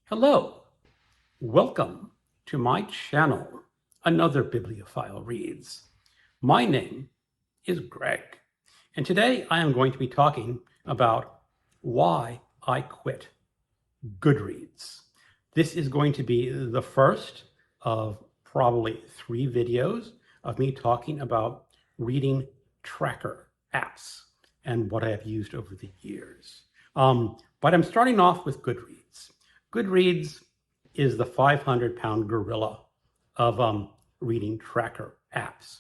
Hello, welcome to my channel, Another Bibliophile Reads. My name is Greg, and today I am going to be talking about why I quit GoodReads. This is going to be the first of probably 3 videos of me talking about reading tracker apps and what I have used over the years. But I'm starting off with GoodReads. GoodReads is the 500-pound gorilla of reading tracker apps.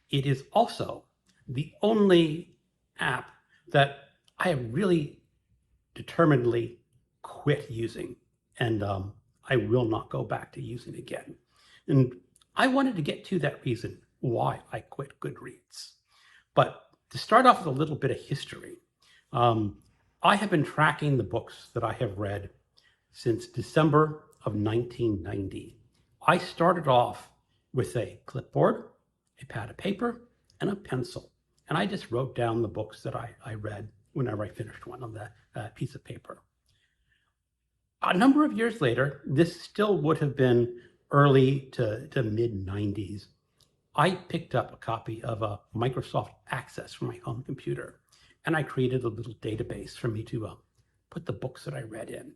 It is also the only app that I have really determinedly quit using, and I will not go back to using again. And I wanted to get to that reason why I quit GoodReads. But to start off with a little bit of history, I have been tracking the books that I have read since December of 1990. I started off with a clipboard, a pad of paper, and a pencil. And I just wrote down the books that I read whenever I finished one on that piece of paper. A number of years later, this still would have been early to mid-90s. I picked up a copy of a Microsoft Access for my home computer, and I created a little database for me to put the books that I read in.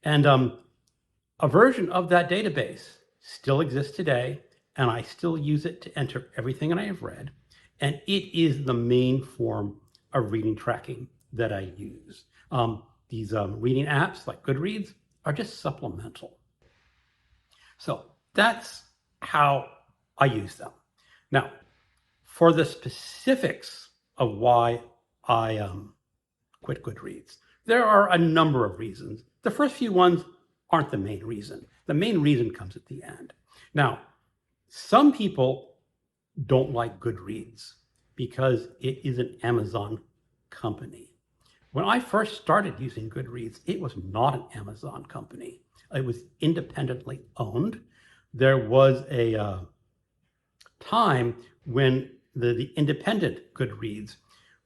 And a version of that database still exists today, and I still use it to enter everything that I have read. And it is the main form of reading tracking that I use. These reading apps like GoodReads are just supplemental. So that's how I use them. Now, for the specifics of why I quit GoodReads, there are a number of reasons. The first few ones aren't the main reason. The main reason comes at the end. Now, some people don't like GoodReads because it is an Amazon company. When I first started using GoodReads, it was not an Amazon company. It was independently owned. There was a time when the independent GoodReads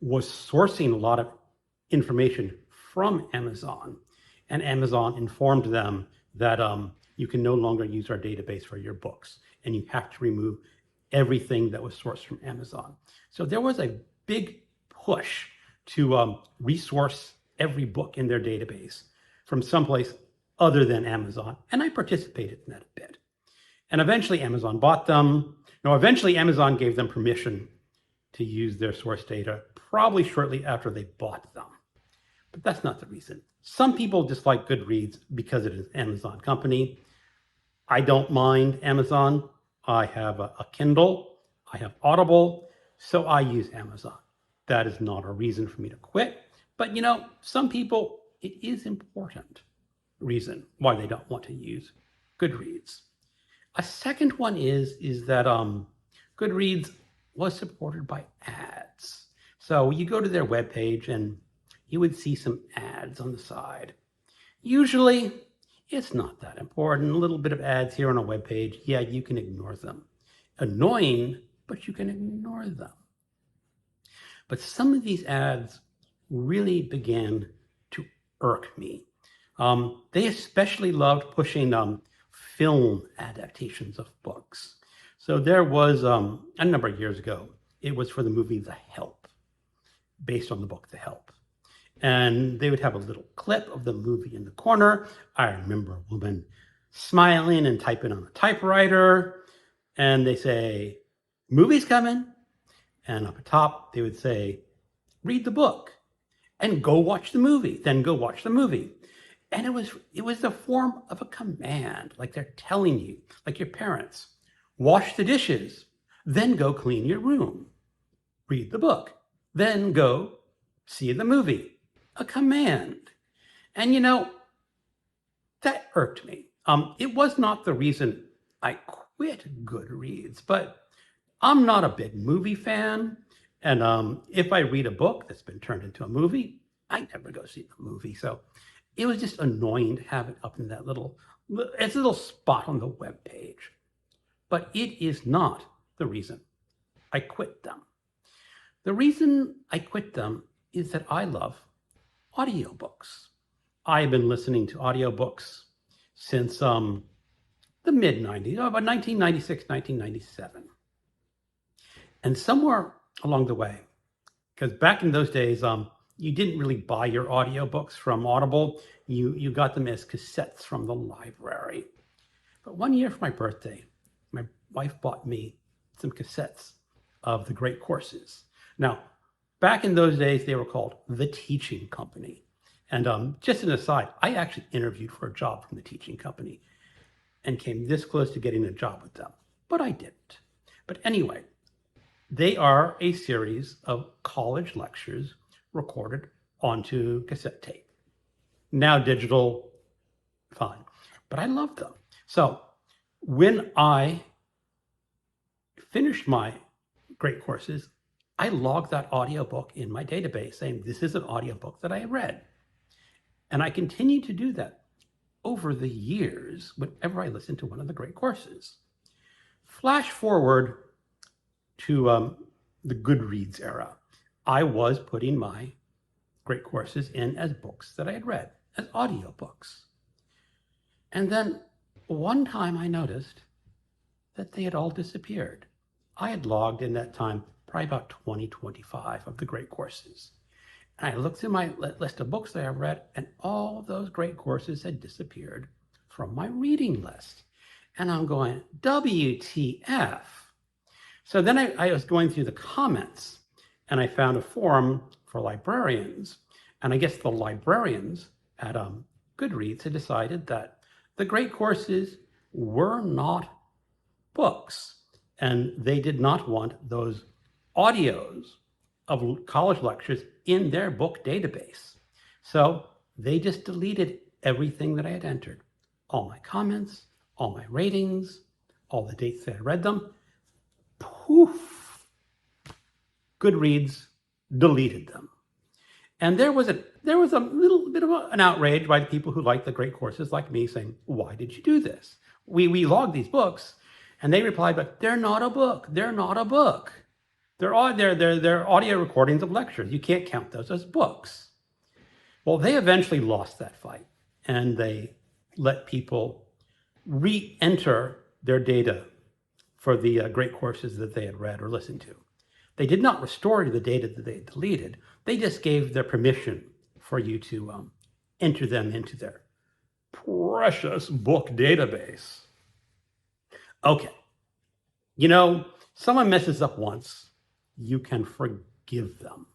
was sourcing a lot of information from Amazon, and Amazon informed them that you can no longer use our database for your books, and you have to remove everything that was sourced from Amazon. So there was a big push to resource every book in their database from someplace other than Amazon, and I participated in that a bit. And eventually Amazon bought them. No, eventually Amazon gave them permission to use their source data, probably shortly after they bought them. But that's not the reason. Some people dislike GoodReads because it is an Amazon company. I don't mind Amazon. I have a Kindle, I have Audible, so I use Amazon. That is not a reason for me to quit. But some people, it is important reason why they don't want to use GoodReads. A second one is that GoodReads was supported by ads. So you go to their webpage and you would see some ads on the side. Usually, it's not that important. A little bit of ads here on a webpage, yeah, you can ignore them. Annoying, but you can ignore them. But some of these ads really began to irk me. They especially loved pushing film adaptations of books. So there was, a number of years ago, it was for the movie The Help, based on the book The Help. And they would have a little clip of the movie in the corner. I remember a woman smiling and typing on a typewriter, and they say, "Movie's coming." And up at top, they would say, "Read the book and go watch the movie, then go watch the movie." And it was the form of a command, like they're telling you, like your parents, wash the dishes, then go clean your room. Read the book, then go see the movie. A command. And that irked me. It was not the reason I quit GoodReads, but I'm not a big movie fan. And if I read a book that's been turned into a movie, I never go see the movie. So it was just annoying to have it up in that it's a little spot on the web page. But it is not the reason I quit them. The reason I quit them is that I love audiobooks. I've been listening to audiobooks since the mid-90s, about 1996, 1997. And somewhere along the way, because back in those days, you didn't really buy your audiobooks from Audible. You got them as cassettes from the library. But one year for my birthday, my wife bought me some cassettes of the great courses. Now, back in those days, they were called The Teaching Company. And just an aside, I actually interviewed for a job from The Teaching Company and came this close to getting a job with them, but I didn't. But anyway, they are a series of college lectures recorded onto cassette tape. Now digital, fine, but I loved them. So when I finished my great courses, I logged that audiobook in my database saying, this is an audiobook that I read. And I continued to do that over the years whenever I listened to one of the great courses. Flash forward to the GoodReads era. I was putting my great courses in as books that I had read, as audiobooks. And then one time I noticed that they had all disappeared. I had logged in that time probably about 20, 25 of the great courses. And I looked through my list of books that I read, and all of those great courses had disappeared from my reading list. And I'm going, WTF? So then I was going through the comments, and I found a forum for librarians. And I guess the librarians at GoodReads had decided that the great courses were not books, and they did not want those audios of college lectures in their book database. So they just deleted everything that I had entered. All my comments, all my ratings, all the dates that I read them. Poof! GoodReads deleted them. And there was a little bit of an outrage by the people who liked the great courses like me saying, why did you do this? We logged these books. And they replied, but they're not a book. They're not a book. They're audio recordings of lectures. You can't count those as books. Well, they eventually lost that fight, and they let people re-enter their data for the great courses that they had read or listened to. They did not restore the data that they had deleted. They just gave their permission for you to enter them into their precious book database. Okay, you know, someone messes up once, you can forgive them.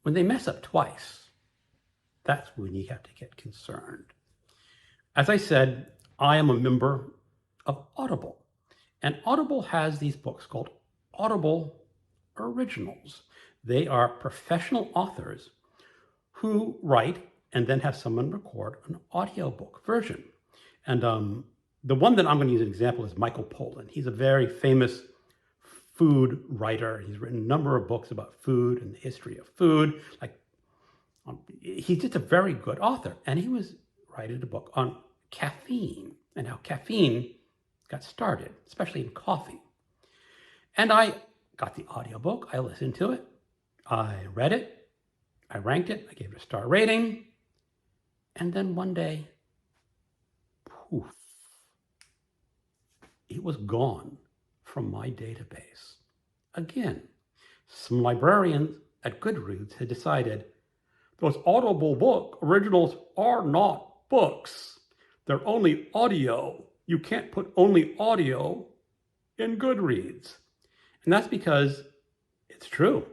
When they mess up twice, that's when you have to get concerned. As I said, I am a member of Audible, and Audible has these books called Audible Originals. They are professional authors who write and then have someone record an audiobook version. And the one that I'm going to use as an example is Michael Pollan. He's a very famous food writer. He's written a number of books about food and the history of food. He's just a very good author. And he was writing a book on caffeine and how caffeine got started, especially in coffee. And I got the audiobook. I listened to it. I read it. I ranked it. I gave it a star rating. And then one day, poof, it was gone from my database. Again, some librarians at GoodReads had decided those Audible book originals are not books. They're only audio. You can't put only audio in GoodReads. And that's because it's true.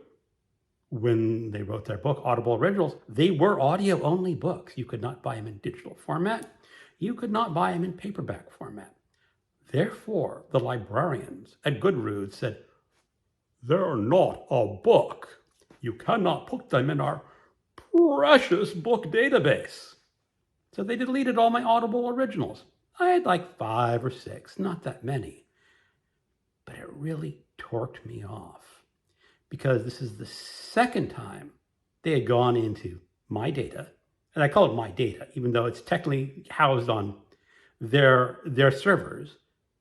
When they wrote their book, Audible Originals, they were audio-only books. You could not buy them in digital format. You could not buy them in paperback format. Therefore, the librarians at GoodReads said, they're not a book. You cannot put them in our precious book database. So they deleted all my Audible Originals. I had like 5 or 6, not that many. But it really torqued me off because this is the second time they had gone into my data. And I call it my data, even though it's technically housed on their servers.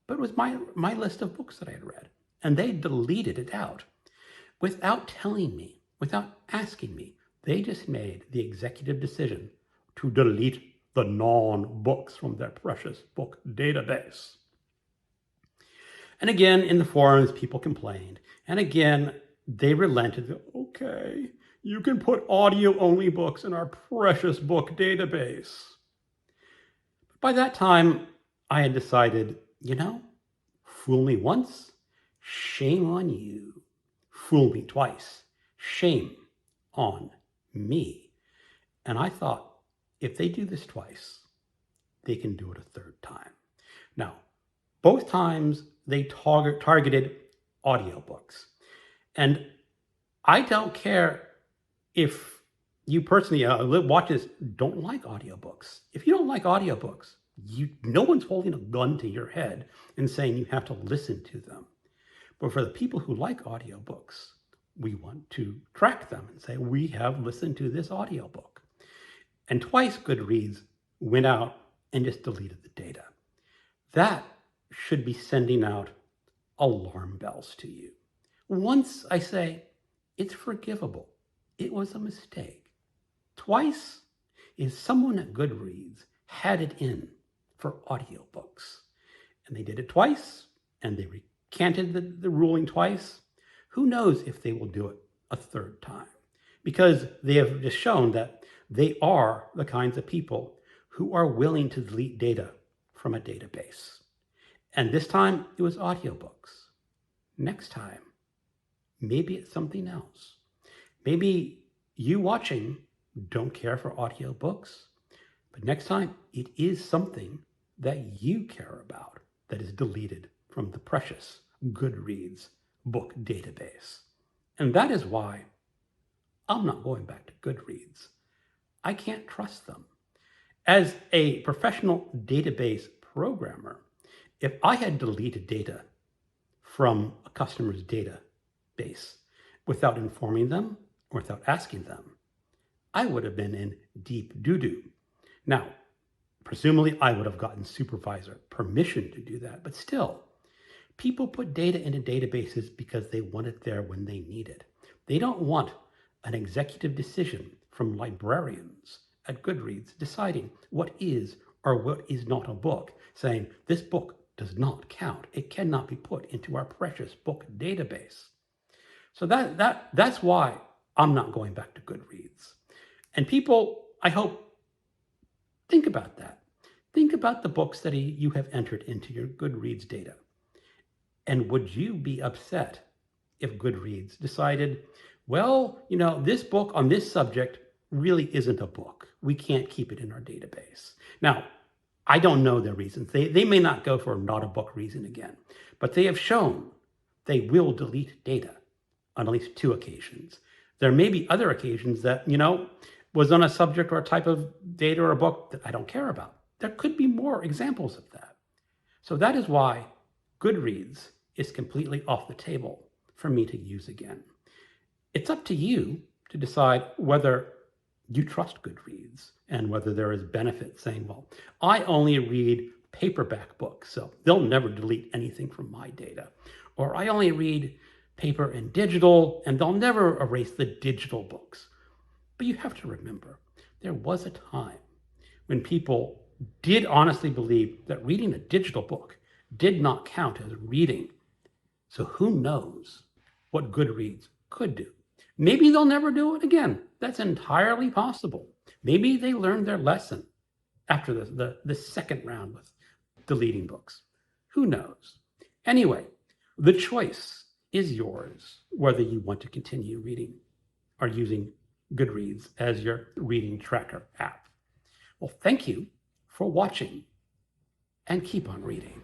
But it was my list of books that I had read. And they deleted it out without telling me, without asking me. They just made the executive decision to delete the non-books from their precious book database. And again, in the forums, people complained. And again, they relented. Okay, you can put audio-only books in our precious book database. But by that time, I had decided, fool me once, shame on you. Fool me twice, shame on me. And I thought, if they do this twice, they can do it a third time. Now, both times they targeted audiobooks. And I don't care if you personally watch this, don't like audiobooks. If you don't like audiobooks, no one's holding a gun to your head and saying you have to listen to them. But for the people who like audiobooks, we want to track them and say, we have listened to this audiobook. And twice GoodReads went out and just deleted the data. That should be sending out alarm bells to you. Once I say, it's forgivable. It was a mistake. Twice is someone at GoodReads had it in for audiobooks. And they did it twice, and they recanted the ruling twice. Who knows if they will do it a third time? Because they have just shown that they are the kinds of people who are willing to delete data from a database. And this time it was audiobooks. Next time, maybe it's something else. Maybe you watching don't care for audiobooks, but next time it is something that you care about that is deleted from the precious GoodReads book database. And that is why I'm not going back to GoodReads. I can't trust them. As a professional database programmer, if I had deleted data from a customer's database without informing them or without asking them, I would have been in deep doo-doo. Now, presumably I would have gotten supervisor permission to do that, but still, people put data into databases because they want it there when they need it. They don't want an executive decision from librarians at GoodReads deciding what is or what is not a book, saying this book does not count. It cannot be put into our precious book database. So that's why I'm not going back to GoodReads. And people, I hope, think about that. Think about the books that you have entered into your GoodReads data. And would you be upset if GoodReads decided, well, this book on this subject really isn't a book. We can't keep it in our database. Now, I don't know their reasons. They may not go for a not a book reason again, but they have shown they will delete data on at least 2 occasions. There may be other occasions that, was on a subject or a type of data or a book that I don't care about. There could be more examples of that. So that is why GoodReads is completely off the table for me to use again. It's up to you to decide whether you trust GoodReads and whether there is benefit saying, well, I only read paperback books, so they'll never delete anything from my data. Or I only read paper and digital, and they'll never erase the digital books. But you have to remember, there was a time when people did honestly believe that reading a digital book did not count as reading. So who knows what GoodReads could do? Maybe they'll never do it again. That's entirely possible. Maybe they learned their lesson after the second round with deleting books. Who knows? Anyway, the choice is yours, whether you want to continue reading or using GoodReads as your reading tracker app. Well, thank you for watching, and keep on reading.